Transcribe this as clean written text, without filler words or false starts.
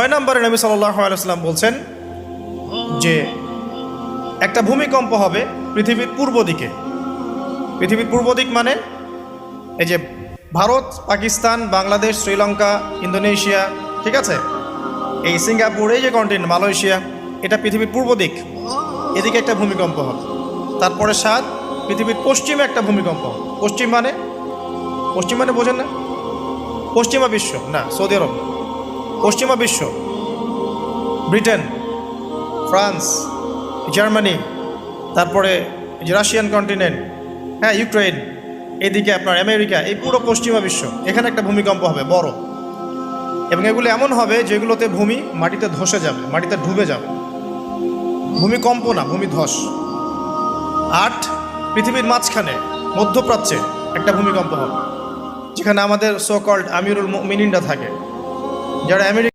6 নম্বরে নবী সাল্লাল্লাহু আলাইহি ওয়াসাল্লাম বলছেন যে একটা ভূমিকম্প হবে পৃথিবীর পূর্ব দিকে। পৃথিবীর পূর্ব দিক মানে এই যে ভারত, পাকিস্তান, বাংলাদেশ, শ্রীলঙ্কা, ইন্দোনেশিয়া, ঠিক আছে, এই সিঙ্গাপুর, এই যে কন্টিনেন্ট, মালয়েশিয়া, এটা পৃথিবীর পূর্ব দিক। এদিকে একটা ভূমিকম্প হবে। তারপরে 7, পৃথিবীর পশ্চিমে একটা ভূমিকম্প হবে। পশ্চিম মানে বোঝেন না? পশ্চিমা বিশ্ব না, সৌদি আরব, পশ্চিমা বিশ্ব, ব্রিটেন, ফ্রান্স, জার্মানি, তারপরে যে রাশিয়ান কন্টিনেন্ট, হ্যাঁ, ইউক্রেন, এদিকে আপনার আমেরিকা, এই পুরো পশ্চিমা বিশ্ব, এখানে একটা ভূমিকম্প হবে বড়। এবং এগুলো এমন হবে যেগুলোতে ভূমি মাটিতে ধসে যাবে, মাটিতে ডুবে যাবে। ভূমিকম্প না, ভূমিধস। 8, পৃথিবীর মাঝখানে মধ্যপ্রাচ্যে একটা ভূমিকম্প হবে, যেখানে আমাদের সো কল্ড আমিরুল মুমিনিনরা থাকে, যারা আমেরিকা